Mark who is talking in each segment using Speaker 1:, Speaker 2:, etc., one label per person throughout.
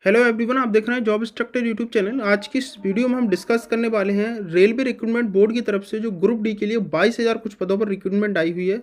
Speaker 1: Hello everyone, आप देख रहे हैं जॉब इंस्ट्रक्टर यूट्यूब चैनल। आज की इस वीडियो में हम डिस्कस करने वाले हैं रेलवे रिक्रूटमेंट बोर्ड की तरफ से जो ग्रुप डी के लिए 22,000 कुछ पदों पर रिक्रूटमेंट आई हुई है,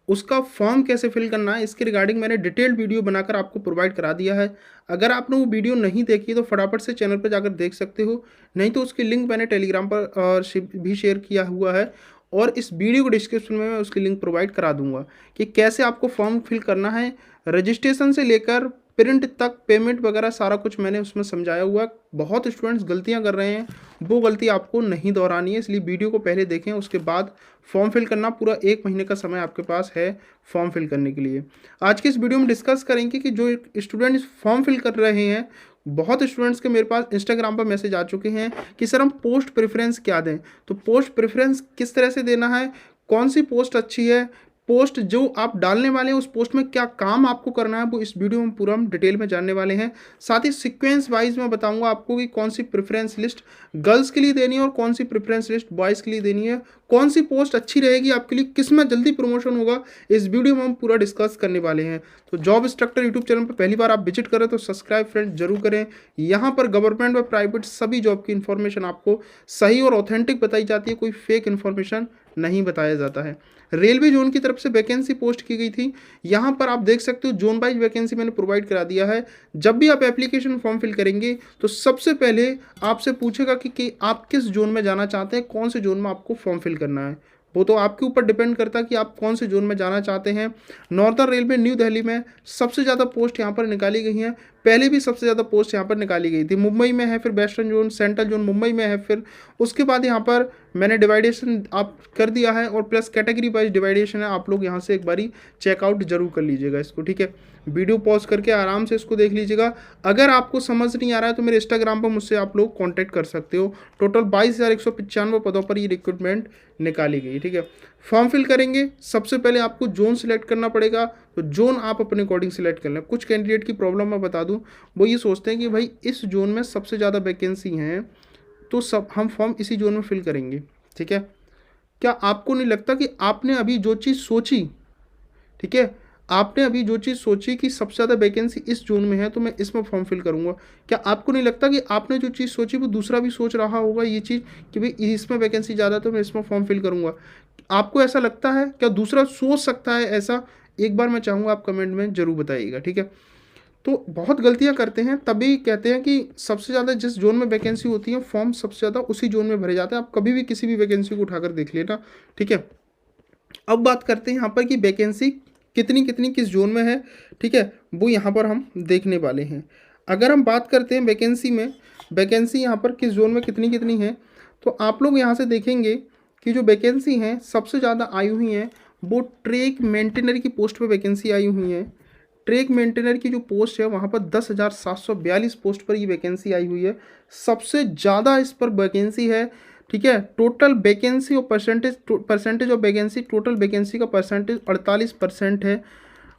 Speaker 1: उसका फॉर्म कैसे फिल करना है। इसके रिगार्डिंग मैंने डिटेल्ड वीडियो बनाकर आपको प्रोवाइड करा दिया है। अगर आपने वो वीडियो नहीं देखी तो फटाफट से चैनल पर जाकर देख सकते हो, नहीं तो उसकी लिंक मैंने टेलीग्राम पर भी शेयर किया हुआ है और इस वीडियो को डिस्क्रिप्शन में मैं उसकी लिंक प्रोवाइड करा दूंगा कि कैसे आपको फॉर्म फिल करना है। रजिस्ट्रेशन से लेकर प्रिंट तक पेमेंट वगैरह सारा कुछ मैंने उसमें समझाया हुआ है। बहुत स्टूडेंट्स गलतियां कर रहे हैं, वो गलती आपको नहीं दोहरानी है, इसलिए वीडियो को पहले देखें, उसके बाद फॉर्म फिल करना। पूरा 1 महीने का समय आपके पास है फॉर्म फिल करने के लिए। आज की इस वीडियो में डिस्कस करेंगे कि जो स्टूडेंट इस फॉर्म फिल कर रहे हैं, बहुत स्टूडेंट्स के मेरे पास इंस्टाग्राम पर मैसेज आ चुके हैं कि सर हम पोस्ट प्रेफरेंस क्या दें। तो पोस्ट प्रेफरेंस किस तरह से देना है, कौन सी पोस्ट अच्छी है, पोस्ट जो आप डालने वाले हैं उस पोस्ट में क्या काम आपको करना है, वो इस वीडियो में पूरा हम डिटेल में जानने वाले हैं। साथ ही सीक्वेंस वाइज मैं बताऊंगा आपको कि कौन सी प्रेफरेंस लिस्ट गर्ल्स के लिए देनी है और कौन सी प्रेफरेंस लिस्ट बॉयज़ के लिए देनी है, कौन सी पोस्ट अच्छी रहेगी आपके लिए, किस में जल्दी प्रमोशन होगा, इस वीडियो में हम पूरा डिस्कस करने वाले हैं। तो जॉब इंस्ट्रक्टर यूट्यूब चैनल पर पहली बार आप विजिट करें तो सब्सक्राइब फ्रेंड जरूर करें। यहाँ पर गवर्नमेंट व प्राइवेट सभी जॉब की इन्फॉर्मेशन आपको सही और ऑथेंटिक बताई जाती है, कोई फेक इन्फॉर्मेशन नहीं बताया जाता है। रेलवे जोन की तरफ से वैकेंसी पोस्ट की गई थी। यहाँ पर आप देख सकते हो जोन वाइज वैकेंसी मैंने प्रोवाइड करा दिया है। जब भी आप एप्लीकेशन फॉर्म फिल करेंगे तो सबसे पहले आपसे पूछेगा कि आप किस जोन में जाना चाहते हैं, कौन से जोन में आपको फॉर्म फिल करना है। वो तो आपके ऊपर डिपेंड करता है कि आप कौन से जोन में जाना चाहते हैं। नॉर्दर्न रेलवे न्यू दिल्ली में सबसे ज़्यादा पोस्ट यहाँ पर निकाली गई हैं। पहले भी सबसे ज़्यादा पोस्ट यहाँ पर निकाली गई थी। मुंबई में है, फिर western zone, central zone Mumbai में है, फिर उसके बाद यहाँ पर मैंने डिवाइडेशन आप कर दिया है और प्लस कैटेगरी वाइज डिवाइडेशन है। आप लोग यहाँ से एक बारी चेकआउट जरूर कर लीजिएगा इसको, ठीक है। वीडियो पॉज करके आराम से इसको देख लीजिएगा। अगर आपको समझ नहीं आ रहा है तो मेरे इंस्टाग्राम पर मुझसे आप लोग कांटेक्ट कर सकते हो। टोटल 22,195 पदों पर ये रिक्रूटमेंट निकाली गई, ठीक है। फॉर्म फिल करेंगे, सबसे पहले आपको जोन सिलेक्ट करना पड़ेगा। तो जोन आप अपने अकॉर्डिंग सिलेक्ट कर लें। कुछ कैंडिडेट की प्रॉब्लम मैं बता दूं, वो ये सोचते हैं कि भाई इस जोन में सबसे ज़्यादा वैकेंसी हैं तो सब हम फॉर्म इसी जोन में फिल करेंगे, ठीक है। क्या आपको नहीं लगता कि आपने अभी जो चीज़ सोची, ठीक है, आपने अभी जो चीज़ सोची कि सबसे ज़्यादा वैकेंसी इस जोन में है तो मैं इसमें फॉर्म फिल करूंगा, क्या आपको नहीं लगता कि आपने जो चीज़ सोची वो दूसरा भी सोच रहा होगा ये चीज़ कि भाई इसमें वैकेंसी ज़्यादा है तो मैं इसमें फॉर्म फिल करूंगा। आपको ऐसा लगता है? क्या दूसरा सोच सकता है ऐसा? एक बार मैं चाहूँगा आप कमेंट में ज़रूर बताइएगा, ठीक है। तो बहुत गलतियां करते हैं, तभी कहते हैं कि सबसे ज़्यादा जिस जोन में वैकेंसी होती है फॉर्म सबसे ज़्यादा उसी जोन में भरे जाते हैं। आप कभी भी किसी भी वैकेंसी को उठाकर देख लेना, ठीक है। अब बात करते हैं यहाँ पर कि वैकेंसी कितनी कितनी किस जोन में है, ठीक है, वो यहाँ पर हम देखने वाले हैं। अगर हम बात करते हैं वैकेंसी में, वैकेंसी यहाँ पर किस जोन में कितनी कितनी है, तो आप लोग यहाँ से देखेंगे कि जो वैकेंसी हैं सबसे ज़्यादा आई हुई हैं वो ट्रैक मेंटेनर की पोस्ट पर वैकेंसी आई हुई है। ट्रैक मेंटेनर की जो पोस्ट है वहाँ पर 10,742 पोस्ट पर ये वैकेंसी आई हुई है। सबसे ज़्यादा इस पर वैकेंसी है, ठीक है। टोटल वैकेंसी और percentage of vacancy, total vacancy का परसेंटेज 48% है।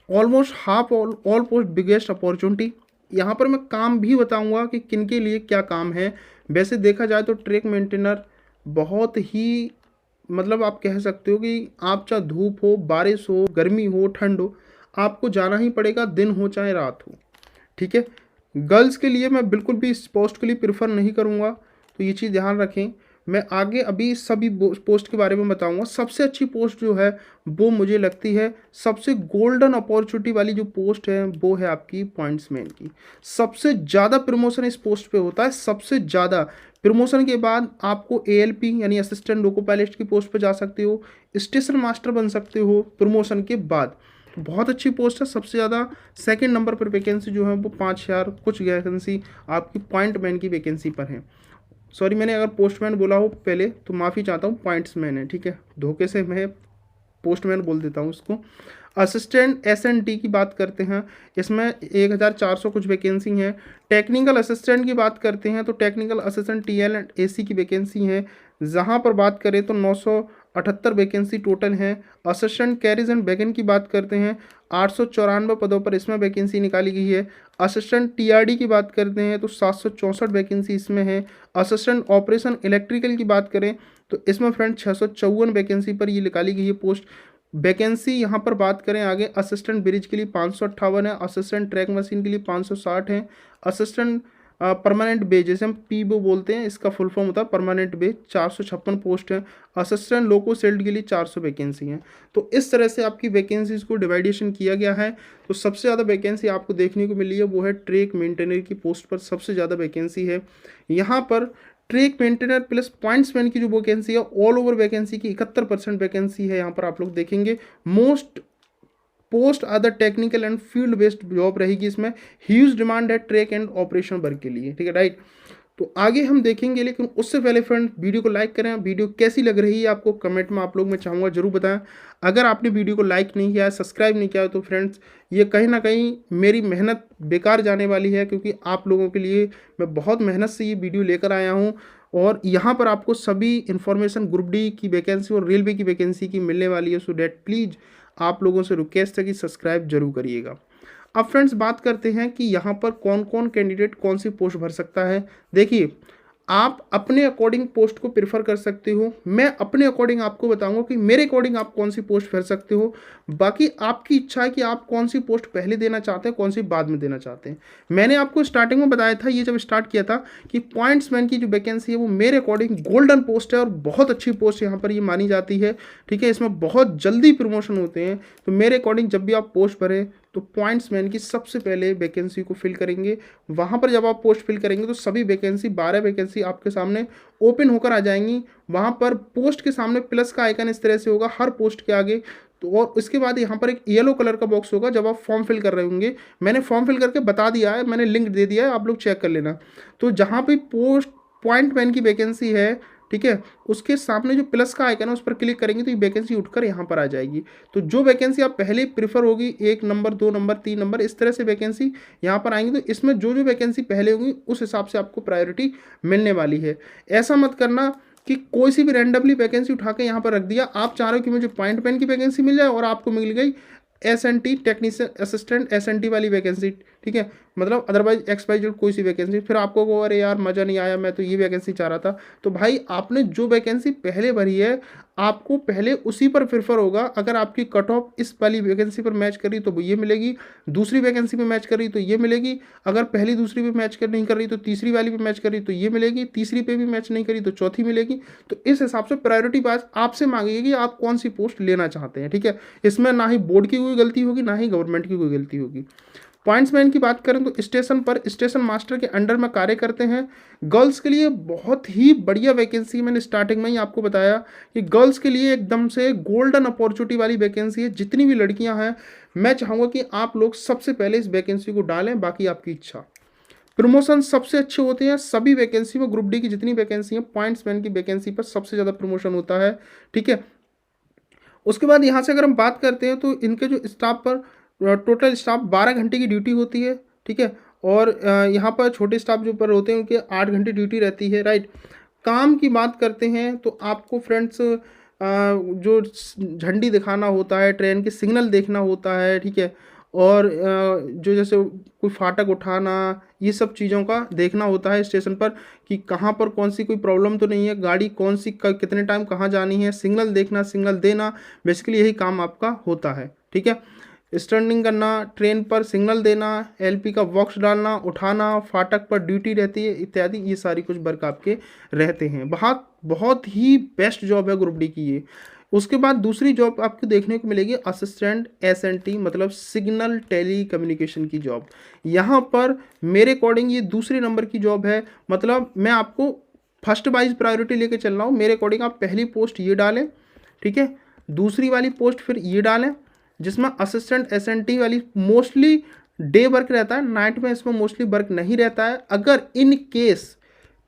Speaker 1: Almost half all post biggest opportunity. यहाँ पर मैं काम भी बताऊँगा कि किन के लिए क्या काम है। वैसे देखा जाए तो ट्रैक मेंटेनर बहुत ही, मतलब आप कह सकते हो कि आप चाहे धूप हो, बारिश हो, गर्मी हो, ठंड हो, आपको जाना ही पड़ेगा, दिन हो चाहे रात हो, ठीक है। गर्ल्स के लिए मैं बिल्कुल भी इस पोस्ट के लिए प्रेफर नहीं करूँगा, तो ये चीज़ ध्यान रखें। मैं आगे अभी सभी पोस्ट के बारे में बताऊंगा। सबसे अच्छी पोस्ट जो है वो मुझे लगती है, सबसे गोल्डन अपॉर्चुनिटी वाली जो पोस्ट है वो है आपकी पॉइंट्समैन की। सबसे ज़्यादा प्रमोशन इस पोस्ट पे होता है, सबसे ज़्यादा। प्रमोशन के बाद आपको ALP यानी असिस्टेंट लोको पायलट की पोस्ट पे जा सकते हो, स्टेशन मास्टर बन सकते हो प्रमोशन के बाद। बहुत अच्छी पोस्ट है। सबसे ज़्यादा सेकंड नंबर पर वैकेंसी जो है वो 5,000 कुछ वैकेंसी आपकी पॉइंटमैन की वैकेंसी पर है। सॉरी, मैंने अगर पोस्टमैन बोला हो पहले तो माफ़ी चाहता हूँ, पॉइंट्समैन है, ठीक है। धोखे से मैं पोस्टमैन बोल देता हूँ उसको। असिस्टेंट SNT की बात करते हैं, इसमें 1,400 कुछ वैकेंसी हैं। टेक्निकल असिस्टेंट की बात करते हैं तो technical assistant TL and AC की वैकेंसी है। जहाँ पर बात करें तो 978 वैकेंसी टोटल हैं। असिस्टेंट कैरिज एंड बैगन की बात करते हैं, 894 पदों पर इसमें वैकेंसी निकाली गई है। असिस्टेंट TRD की बात करते हैं तो 764 वैकेंसी इसमें है। असिस्टेंट ऑपरेशन इलेक्ट्रिकल की बात करें तो इसमें फ्रेंड 654 वैकेंसी पर ये निकाली गई है पोस्ट। वैकेंसी यहाँ पर बात करें आगे, असिस्टेंट ब्रिज के लिए 558 है, असिस्टेंट ट्रैक मशीन के लिए 560 है, असिस्टेंट परमानेंट बेज जैसे हम पीबो बोलते हैं, इसका फुल फॉर्म होता है परमानेंट बेज, 456 पोस्ट है, असिस्टेंट लोको सेल्ड के लिए 400 वैकेंसी हैं। तो इस तरह से आपकी वैकेंसीज को डिवाइडेशन किया गया है। तो सबसे ज़्यादा वैकेंसी आपको देखने को मिली है वो है ट्रैक मेंटेनर की पोस्ट पर सबसे ज़्यादा वैकेंसी है। यहाँ पर ट्रैक मेंटेनर प्लस पॉइंट्समैन की जो वैकेंसी है ऑल ओवर वैकेंसी की 71% वैकेंसी है। यहाँ पर आप लोग देखेंगे most post other technical and field based job रहेगी, इसमें ह्यूज डिमांड है ट्रैक एंड ऑपरेशन वर्क के लिए, ठीक है राइट। तो आगे हम देखेंगे, लेकिन उससे पहले फ्रेंड वीडियो को लाइक करें। वीडियो कैसी लग रही है आपको कमेंट में आप लोग, मैं चाहूँगा जरूर बताएं। अगर आपने वीडियो को लाइक नहीं किया है, सब्सक्राइब नहीं किया है, तो फ्रेंड्स ये कहीं ना कहीं मेरी मेहनत बेकार जाने वाली है, क्योंकि आप लोगों के लिए मैं बहुत मेहनत से ये वीडियो लेकर आया हूँ और यहाँ पर आपको सभी इन्फॉर्मेशन ग्रुप डी की वैकेंसी और रेलवे की वैकेंसी की मिलने वाली है। सो डैट प्लीज़ आप लोगों से रिक्वेस्ट है कि सब्सक्राइब जरूर करिएगा। अब फ्रेंड्स बात करते हैं कि यहाँ पर कौन कौन कैंडिडेट कौन सी पोस्ट भर सकता है। देखिए, आप अपने अकॉर्डिंग पोस्ट को प्रेफर कर सकते हो, मैं अपने अकॉर्डिंग आपको बताऊंगा कि मेरे अकॉर्डिंग आप कौन सी पोस्ट भर सकते हो। बाकी आपकी इच्छा है कि आप कौन सी पोस्ट पहले देना चाहते हैं, कौन सी बाद में देना चाहते हैं। मैंने आपको स्टार्टिंग में बताया था, ये जब स्टार्ट किया था, कि पॉइंट्समैन की जो वैकेंसी है वो मेरे अकॉर्डिंग गोल्डन पोस्ट है और बहुत अच्छी पोस्ट यहाँ पर ये मानी जाती है, ठीक है। इसमें बहुत जल्दी प्रमोशन होते हैं। तो मेरे अकॉर्डिंग जब भी आप पोस्ट भरें तो पॉइंट्समैन की सबसे पहले वैकेंसी को फिल करेंगे। वहाँ पर जब आप पोस्ट फिल करेंगे तो सभी वैकेंसी 12 वैकेंसी आपके सामने ओपन होकर आ जाएंगी। वहाँ पर पोस्ट के सामने प्लस का आइकन इस तरह से होगा हर पोस्ट के आगे। तो और उसके बाद यहाँ पर एक येलो कलर का बॉक्स होगा जब आप फॉर्म फिल कर रहे होंगे। मैंने फॉर्म फिल करके बता दिया है, मैंने लिंक दे दिया है, आप लोग चेक कर लेना। तो जहाँ भी पोस्ट पॉइंटमैन की वैकेंसी है, ठीक है, उसके सामने जो प्लस का आइकन है उस पर क्लिक करेंगे तो ये वैकेंसी उठकर यहाँ पर आ जाएगी। तो जो वैकेंसी आप पहले प्रीफर होगी, 1 नंबर 2 नंबर 3 नंबर इस तरह से वैकेंसी यहाँ पर आएंगी। तो इसमें जो जो वैकेंसी पहले होगी उस हिसाब से आपको प्रायोरिटी मिलने वाली है। ऐसा मत करना कि कोई सी भी रैंडमली वैकेंसी उठा के यहाँ पर रख दिया। आप चाह रहे हो कि मुझे पॉइंटमैन की वैकेंसी मिल जाए और आपको मिल गई SNT टेक्नीशियन असिस्टेंट SNT वाली वैकेंसी, ठीक है, मतलब अदरवाइज XYZ कोई सी वैकेंसी, फिर आपको को अरे यार मज़ा नहीं आया, मैं तो ये वैकेंसी चाह रहा था। तो भाई आपने जो वैकेंसी पहले भरी है आपको पहले उसी पर प्रेफर होगा। अगर आपकी कट ऑफ इस वाली वैकेंसी पर मैच करी तो वो ये मिलेगी, दूसरी वैकेंसी पे मैच करी तो ये मिलेगी, अगर पहली दूसरी पे मैच नहीं कर रही तो तीसरी वाली पे मैच करी तो ये मिलेगी, तीसरी पे भी मैच नहीं करी तो चौथी मिलेगी। तो इस हिसाब से प्रायोरिटी वाइज आपसे मांगेगी कि आप कौन सी पोस्ट लेना चाहते हैं, ठीक है। इसमें ना ही बोर्ड की कोई गलती होगी ना ही गवर्नमेंट की कोई गलती होगी। पॉइंट्समैन की बात करें तो स्टेशन पर स्टेशन मास्टर के अंडर में कार्य करते हैं। गर्ल्स के लिए बहुत ही बढ़िया वैकेंसी, मैंने स्टार्टिंग में ही आपको बताया कि गर्ल्स के लिए एकदम से गोल्डन अपॉर्चुनिटी वाली वैकेंसी है। जितनी भी लड़कियां हैं मैं चाहूँगा कि आप लोग सबसे पहले इस वैकेंसी को डालें, बाकी आपकी इच्छा। प्रमोशन सबसे अच्छे होते हैं सभी वैकेंसी में, ग्रुप डी की जितनी वैकेंसी है पॉइंट्समैन की वैकेंसी पर सबसे ज़्यादा प्रमोशन होता है, ठीक है। उसके बाद यहाँ से अगर हम बात करते हैं तो इनके जो स्टाफ पर टोटल स्टाफ 12 घंटे की ड्यूटी होती है, ठीक है। और यहाँ पर छोटे स्टाफ जो पर होते हैं उनके 8 घंटे ड्यूटी रहती है, राइट। काम की बात करते हैं तो आपको फ्रेंड्स जो झंडी दिखाना होता है, ट्रेन के सिग्नल देखना होता है, ठीक है। और जो जैसे कोई फाटक उठाना, ये सब चीज़ों का देखना होता है स्टेशन पर कि कहाँ पर कौन सी कोई प्रॉब्लम तो नहीं है, गाड़ी कौन सी कितने टाइम कहाँ जानी है, सिग्नल देखना, सिग्नल देना, बेसिकली यही काम आपका होता है, ठीक है। स्टैंडिंग करना, ट्रेन पर सिग्नल देना, LP का बॉक्स डालना, उठाना, फाटक पर ड्यूटी रहती है इत्यादि, ये सारी कुछ वर्क आपके रहते हैं। बहुत ही बेस्ट जॉब है ग्रुप डी की ये। उसके बाद दूसरी जॉब आपको देखने को मिलेगी असिस्टेंट SNT, मतलब सिग्नल टेली कम्युनिकेशन की जॉब। यहाँ पर मेरे अकॉर्डिंग ये दूसरे नंबर की जॉब है, मतलब मैं आपको फर्स्ट वाइज प्रायोरिटी लेके चल रहा हूँ। मेरे अकॉर्डिंग आप पहली पोस्ट ये डालें, ठीक है, दूसरी वाली पोस्ट फिर ये डालें, जिसमें असिस्टेंट SNT वाली मोस्टली डे वर्क रहता है, नाइट में इसमें मोस्टली वर्क नहीं रहता है। अगर इन केस,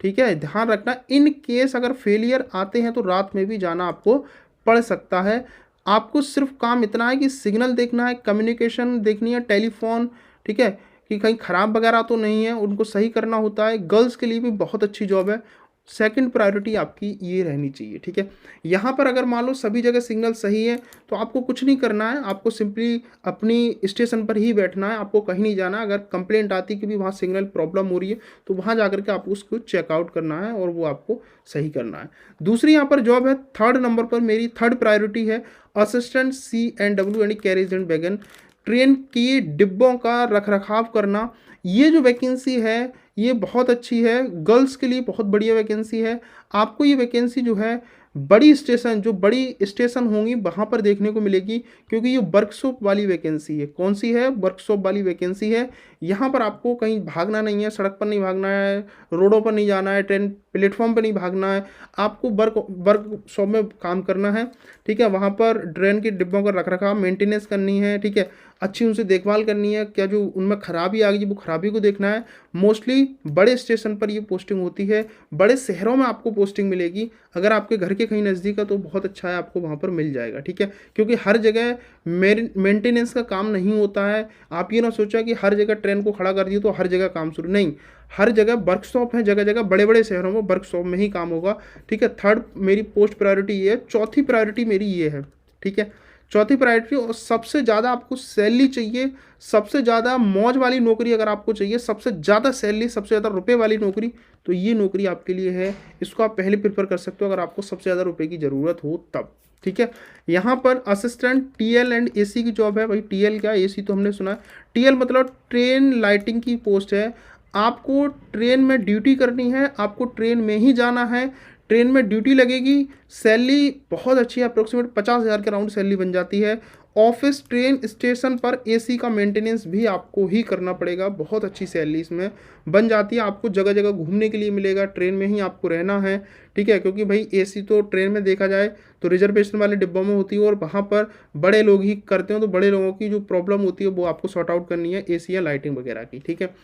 Speaker 1: ठीक है, ध्यान रखना, इन केस अगर फेलियर आते हैं तो रात में भी जाना आपको पड़ सकता है। आपको सिर्फ काम इतना है कि सिग्नल देखना है, कम्युनिकेशन देखनी है, टेलीफोन, ठीक है, कि कहीं ख़राब वगैरह तो नहीं है, उनको सही करना होता है। गर्ल्स के लिए भी बहुत अच्छी जॉब है। सेकंड प्रायोरिटी आपकी ये रहनी चाहिए, ठीक है। यहाँ पर अगर मान लो सभी जगह सिग्नल सही है तो आपको कुछ नहीं करना है, आपको सिंपली अपनी स्टेशन पर ही बैठना है, आपको कहीं नहीं जाना है। अगर कंप्लेंट आती है कि भी वहाँ सिग्नल प्रॉब्लम हो रही है तो वहाँ जा करके आपको उसको चेकआउट करना है और वो आपको सही करना है। दूसरी यहाँ पर जॉब है, थर्ड नंबर पर मेरी थर्ड प्रायोरिटी है असिस्टेंट C&W यानी कैरेज एंड वैगन, ट्रेन की डिब्बों का रखरखाव करना। ये जो वैकेंसी है ये बहुत अच्छी है, गर्ल्स के लिए बहुत बढ़िया वैकेंसी है। आपको ये वैकेंसी जो है बड़ी स्टेशन, जो बड़ी स्टेशन होंगी वहाँ पर देखने को मिलेगी, क्योंकि ये वर्कशॉप वाली वैकेंसी है। कौन सी है? वर्कशॉप वाली वैकेंसी है। यहाँ पर आपको कहीं भागना नहीं है, सड़क पर नहीं भागना है, रोडों पर नहीं जाना है, ट्रेन प्लेटफॉर्म पर नहीं भागना है, आपको वर्कशॉप में काम करना है, ठीक है। वहाँ पर ट्रेन के डिब्बों का रखरखाव, मेंटेनेंस करनी है, ठीक है, अच्छी उनसे देखभाल करनी है, क्या जो उनमें खराबी आ गई वो खराबी को देखना है। मोस्टली बड़े स्टेशन पर ये पोस्टिंग होती है, बड़े शहरों में आपको पोस्टिंग मिलेगी। अगर आपके घर के कहीं नज़दीक है तो बहुत अच्छा है, आपको वहाँ पर मिल जाएगा, ठीक है। क्योंकि हर जगह मेंटेनेंस का काम नहीं होता है। आप ये ना सोचा कि हर जगह ट्रेन को खड़ा कर दिया तो हर जगह काम शुरू, नहीं, हर जगह वर्कशॉप है, जगह जगह बड़े बड़े शहरों में वर्कशॉप में ही काम होगा, ठीक है। थर्ड मेरी पोस्ट प्रायोरिटी ये है। चौथी प्रायोरिटी मेरी ये है, ठीक है, चौथी प्रायोरिटी, और सबसे ज़्यादा आपको सैलरी चाहिए, सबसे ज़्यादा मौज वाली नौकरी अगर आपको चाहिए, सबसे ज़्यादा सैलरी, सबसे ज़्यादा रुपए वाली नौकरी, तो ये नौकरी आपके लिए है। इसको आप पहले प्रेफर कर सकते हो अगर आपको सबसे ज़्यादा रुपए की ज़रूरत हो तब, ठीक है। यहाँ पर असिस्टेंट TL एंड AC की जॉब है। भाई TL क्या, AC तो हमने सुना है। TL मतलब ट्रेन लाइटिंग की पोस्ट है। आपको ट्रेन में ड्यूटी करनी है, आपको ट्रेन में ही जाना है, ट्रेन में ड्यूटी लगेगी। सैलरी बहुत अच्छी है, अप्रोक्सीमेट 50,000 के राउंड सैलरी बन जाती है। ऑफिस ट्रेन स्टेशन पर AC का मेंटेनेंस भी आपको ही करना पड़ेगा, बहुत अच्छी सैलरी इसमें बन जाती है। आपको जगह जगह घूमने के लिए मिलेगा, ट्रेन में ही आपको रहना है, ठीक है। क्योंकि भाई AC तो ट्रेन में देखा जाए तो रिजर्वेशन वाले डिब्बों में होती है और वहाँ पर बड़े लोग ही करते हैं, तो बड़े लोगों की जो प्रॉब्लम होती है वो आपको सॉर्ट आउट करनी है, AC या लाइटिंग वगैरह की, ठीक है।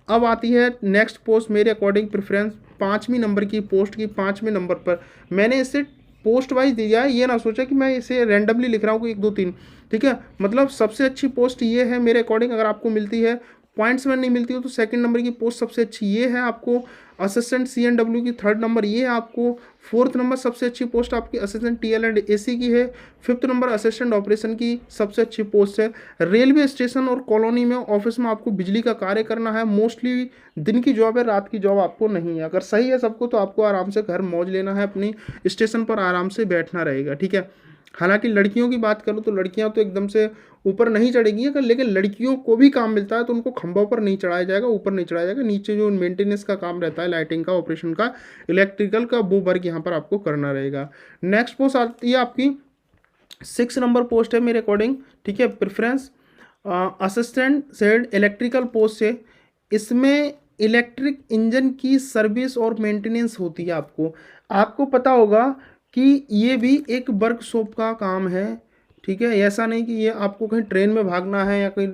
Speaker 1: अब आती है नेक्स्ट पोस्ट मेरे अकॉर्डिंग प्रेफरेंस, 5वीं नंबर की पोस्ट की 5वें नंबर पर मैंने इसे पोस्ट वाइज दिया है। ये ना सोचा कि मैं इसे रैंडमली लिख रहा हूँ कि 1 2 3, ठीक है। मतलब सबसे अच्छी पोस्ट ये है मेरे अकॉर्डिंग, अगर आपको मिलती है पॉइंट्स में नहीं मिलती हो तो सेकंड नंबर की पोस्ट सबसे अच्छी ये है आपको। असिस्टेंट C&W की थर्ड नंबर ये है आपको। फोर्थ नंबर सबसे अच्छी पोस्ट आपकी असिस्टेंट TL एंड AC की है। फिफ्थ नंबर असिस्टेंट ऑपरेशन की सबसे अच्छी पोस्ट है। रेलवे स्टेशन और कॉलोनी में ऑफिस में आपको बिजली का कार्य करना है। मोस्टली दिन की जॉब है, रात की जॉब आपको नहीं है। अगर सही है सबको तो आपको आराम से घर मौज लेना है, अपनी स्टेशन पर आराम से बैठना रहेगा, ठीक है। हालांकि लड़कियों की बात करूँ तो लड़कियां तो एकदम से ऊपर नहीं चढ़ेगी, अगर लेकिन लड़कियों को भी काम मिलता है तो उनको खंभों पर नहीं चढ़ाया जाएगा, ऊपर नहीं चढ़ाया जाएगा, नीचे जो मेंटेनेंस का काम रहता है, लाइटिंग का, ऑपरेशन का, इलेक्ट्रिकल का, वो वर्क यहाँ पर आपको करना रहेगा। नेक्स्ट पोस्ट आती है आपकी 6 नंबर पोस्ट है मेरे अकॉर्डिंग, ठीक है, preference assistant said electrical post है। इसमें इलेक्ट्रिक इंजन की सर्विस और मेंटेनेंस होती है। आपको आपको पता होगा कि ये भी एक वर्कशॉप का काम है, ठीक है। ऐसा नहीं कि ये आपको कहीं ट्रेन में भागना है या कहीं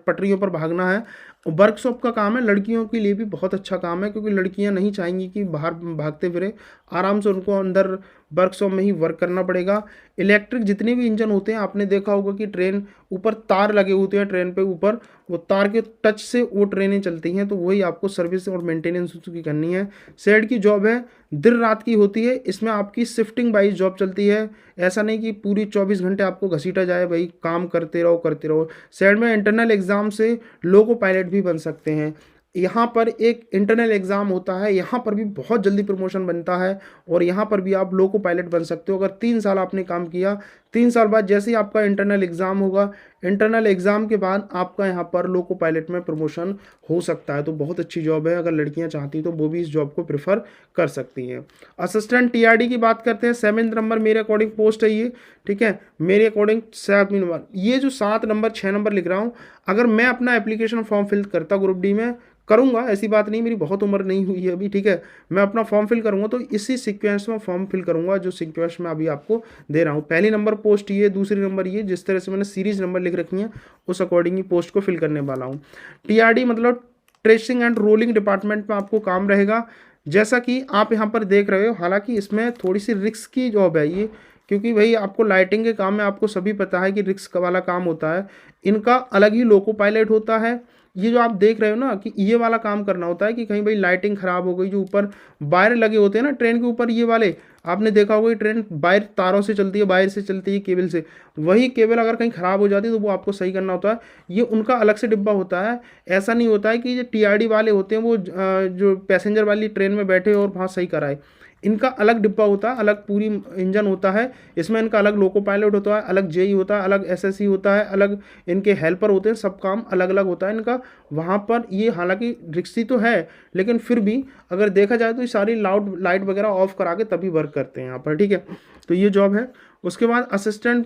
Speaker 1: पटरियों पर भागना है, वर्कशॉप का काम है। लड़कियों के लिए भी बहुत अच्छा काम है, क्योंकि लड़कियां नहीं चाहेंगी कि बाहर भागते फिरे, आराम से उनको अंदर वर्कशॉप में ही वर्क करना पड़ेगा। इलेक्ट्रिक जितने भी इंजन होते हैं, आपने देखा होगा कि ट्रेन ऊपर तार लगे होते हैं, ट्रेन पे ऊपर वो तार के टच से वो ट्रेनें चलती हैं, तो वही आपको सर्विस और मेंटेनेंस उसकी करनी है। शेड की जॉब है, दिन रात की होती है। इसमें आपकी शिफ्टिंग वाइज जॉब चलती है, ऐसा नहीं कि पूरी 24 घंटे आपको घसीटा जाए, भाई काम करते रहो करते रहो। शेड में इंटरनल एग्जाम से लोको पायलट भी बन सकते हैं। यहाँ पर एक इंटरनल एग्ज़ाम होता है, यहाँ पर भी बहुत जल्दी प्रमोशन बनता है और यहाँ पर भी आप लोको पायलट बन सकते हो। अगर 3 साल आपने काम किया, 3 साल बाद जैसे ही आपका इंटरनल एग्ज़ाम होगा, इंटरनल एग्ज़ाम के बाद आपका यहाँ पर लोको पायलट में प्रमोशन हो सकता है। तो बहुत अच्छी जॉब है, अगर लड़कियाँ चाहती तो वो भी इस जॉब को प्रेफर कर सकती हैं। असिस्टेंट TRD की बात करते हैं, 7 नंबर मेरे अकॉर्डिंग पोस्ट है ये, ठीक है। मेरे अकॉर्डिंग 7 नंबर, ये जो 7 नंबर 6 नंबर लिख रहा हूँ, अगर मैं अपना एप्लीकेशन फॉर्म फिल करता ग्रुप D में, करूंगा, ऐसी बात नहीं, मेरी बहुत उम्र नहीं हुई है अभी, ठीक है। मैं अपना फॉर्म फिल करूंगा तो इसी सीक्वेंस में फॉर्म फिल करूंगा जो सीक्वेंस में अभी आपको दे रहा हूं। पहली नंबर पोस्ट ये, दूसरी नंबर ये, जिस तरह से मैंने सीरीज नंबर लिख रखी है उस अकॉर्डिंग ही पोस्ट को फिल करने वाला हूँ। TRD मतलब ट्रेसिंग एंड रोलिंग डिपार्टमेंट में आपको काम रहेगा, जैसा कि आप यहाँ पर देख रहे हो। हालांकि इसमें थोड़ी सी रिस्क की जॉब है ये, क्योंकि भाई आपको लाइटिंग के काम में आपको सभी पता है कि रिस्क वाला काम होता है। इनका अलग ही लोको पायलट होता है, ये जो आप देख रहे हो ना कि ये वाला काम करना होता है कि कहीं भाई लाइटिंग ख़राब हो गई, जो ऊपर वायर लगे होते हैं ना ट्रेन के ऊपर, ये वाले आपने देखा होगा कि ट्रेन वायर तारों से चलती है, वायर से चलती है, केबल से, वही केबल अगर कहीं ख़राब हो जाती है तो वो आपको सही करना होता है। ये उनका अलग से डिब्बा होता है। ऐसा नहीं होता है कि जो टीआरडी वाले होते हैं वो जो पैसेंजर वाली ट्रेन में बैठे और वहाँ सही कराए। इनका अलग डिब्बा होता है, अलग पूरी इंजन होता है, इसमें इनका अलग लोको पायलट होता है, अलग जेई होता है, अलग एसएससी होता है, अलग इनके हेल्पर होते हैं, सब काम अलग अलग होता है इनका वहाँ पर। ये हालांकि रिक्सी तो है, लेकिन फिर भी अगर देखा जाए तो ये सारी लाइट वगैरह ऑफ करा के तभी वर्क करते हैं यहाँ पर, ठीक है। तो ये जॉब है। उसके बाद असिस्टेंट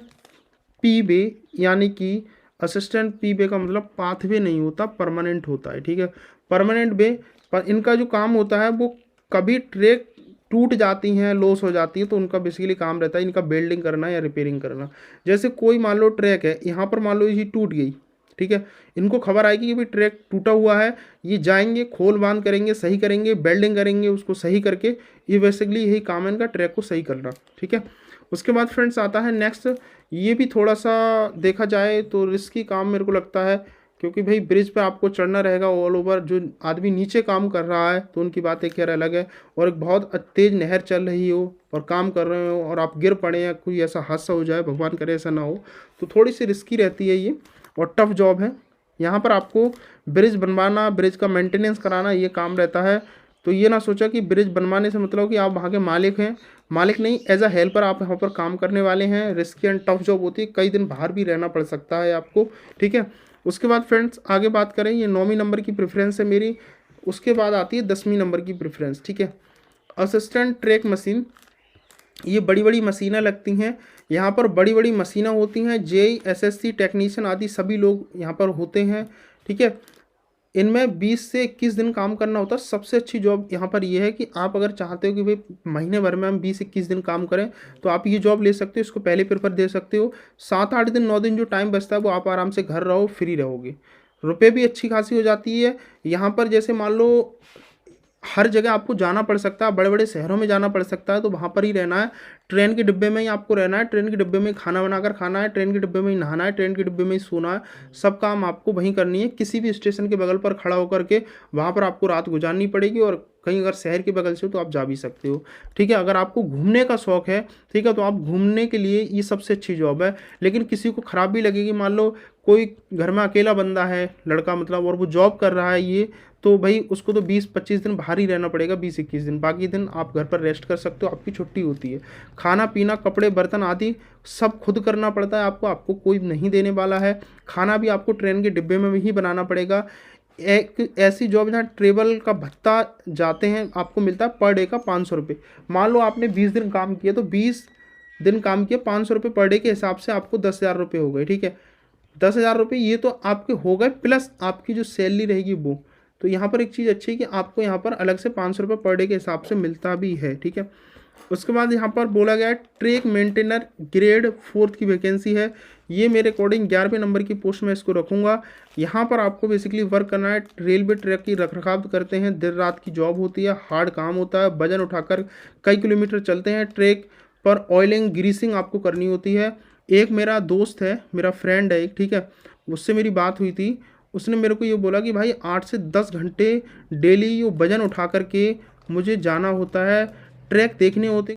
Speaker 1: पी बे, यानी कि असिस्टेंट पी बे का मतलब पाथवे नहीं होता, परमानेंट होता है, ठीक है। परमानेंट बे पर इनका जो काम होता है वो कभी ट्रैक टूट जाती हैं, लॉस हो जाती है, तो उनका बेसिकली काम रहता है इनका वेल्डिंग करना या रिपेयरिंग करना। जैसे कोई मान लो ट्रैक है, यहाँ पर मान लो ये टूट गई, ठीक है, इनको खबर आएगी कि भाई ट्रैक टूटा हुआ है, ये जाएंगे, खोल बांध करेंगे, सही करेंगे, वेल्डिंग करेंगे, उसको सही करके, ये बेसिकली यही काम है इनका, ट्रैक को सही करना, ठीक है। उसके बाद फ्रेंड्स आता है नेक्स्ट, ये भी थोड़ा सा देखा जाए तो रिस्की काम मेरे को लगता है, क्योंकि भाई ब्रिज पे आपको चढ़ना रहेगा ऑल ओवर। जो आदमी नीचे काम कर रहा है तो उनकी बात एक खैर अलग है, और एक बहुत तेज़ नहर चल रही हो और काम कर रहे हो और आप गिर पड़े या कोई ऐसा हादसा हो जाए, भगवान करे ऐसा ना हो, तो थोड़ी सी रिस्की रहती है ये और टफ जॉब है। यहाँ पर आपको ब्रिज बनवाना, ब्रिज का मेंटेनेंस कराना, ये काम रहता है। तो ये ना सोचा कि ब्रिज बनवाने से मतलब कि आप वहाँ के मालिक हैं, मालिक नहीं, एज अ हेल्पर आप यहाँ पर काम करने वाले हैं। रिस्की एंड टफ जॉब होती है, कई दिन बाहर भी रहना पड़ सकता है आपको, ठीक है। उसके बाद फ्रेंड्स आगे बात करें, ये 9वीं नंबर की प्रेफरेंस है मेरी। उसके बाद आती है 10वीं नंबर की प्रेफरेंस, ठीक है। असिस्टेंट ट्रैक मशीन, ये बड़ी बड़ी मशीनें लगती हैं यहाँ पर, बड़ी बड़ी मशीनें होती हैं, जेई एसएससी टेक्नीशियन आदि सभी लोग यहाँ पर होते हैं, ठीक है। इनमें 20 से 21 दिन काम करना होता है। सबसे अच्छी जॉब यहाँ पर ये है कि आप अगर चाहते हो कि भाई महीने भर में हम 20-21 दिन काम करें, तो आप ये जॉब ले सकते हो, इसको पहले प्रेफर दे सकते हो। 7-8 दिन 9 दिन जो टाइम बचता है वो आप आराम से घर रहो, फ्री रहोगे, रुपये भी अच्छी खासी हो जाती है। यहाँ पर जैसे मान लो हर जगह आपको जाना पड़ सकता है, बड़े बड़े शहरों में जाना पड़ सकता है, तो वहाँ पर ही रहना है, ट्रेन के डिब्बे में ही आपको रहना है, ट्रेन के डिब्बे में ही खाना बनाकर खाना है, ट्रेन के डिब्बे में ही नहाना है, ट्रेन के डिब्बे में ही सोना है, सब काम आपको वहीं करनी है। किसी भी स्टेशन के बगल पर खड़ा होकर के वहाँ पर आपको रात गुजारनी पड़ेगी, और कहीं अगर शहर के बगल से हो तो आप जा भी सकते हो, ठीक है। अगर आपको घूमने का शौक है, ठीक है, तो आप घूमने के लिए ये सबसे अच्छी जॉब है। लेकिन किसी को ख़राब भी लगेगी, मान लो कोई घर में अकेला बंदा है, लड़का मतलब, और वो जॉब कर रहा है ये, तो भाई उसको तो 20-25 दिन बाहर ही रहना पड़ेगा, 20-21 दिन, बाकी दिन आप घर पर रेस्ट कर सकते हो, आपकी छुट्टी होती है। खाना पीना, कपड़े बर्तन आदि सब खुद करना पड़ता है आपको, आपको कोई नहीं देने वाला है। खाना भी आपको ट्रेन के डिब्बे में ही बनाना पड़ेगा। एक ऐसी जॉब जहाँ ट्रेवल का भत्ता जाते हैं आपको मिलता है पर डे का 500 रुपये। मान लो आपने 20 दिन काम किया, तो 20 दिन काम किया, 500 रुपये पर डे के हिसाब से आपको 10,000 रुपये हो गए, ठीक है। 10,000 रुपये ये तो आपके हो गए, प्लस आपकी जो सैलरी रहेगी वो। तो यहाँ पर एक चीज़ अच्छी है कि आपको यहाँ पर अलग से 500 रुपये पर डे के हिसाब से मिलता भी है, ठीक है। उसके बाद यहाँ पर बोला गया है ट्रैक मेंटेनर ग्रेड 4 की वैकेंसी है। ये मेरे अकॉर्डिंग 11वें नंबर की पोस्ट में इसको रखूँगा। यहाँ पर आपको बेसिकली वर्क करना है, रेलवे ट्रैक की रखरखाव करते हैं, देर रात की जॉब होती है, हार्ड काम होता है, वजन उठाकर कई किलोमीटर चलते हैं, ट्रैक पर ऑयलिंग ग्रीसिंग आपको करनी होती है। एक मेरा दोस्त है, मेरा फ्रेंड है एक, ठीक है, उससे मेरी बात हुई थी, उसने मेरे को ये बोला कि भाई 8 से 10 घंटे डेली ये वजन उठा करके मुझे जाना होता है, ट्रैक देखने होते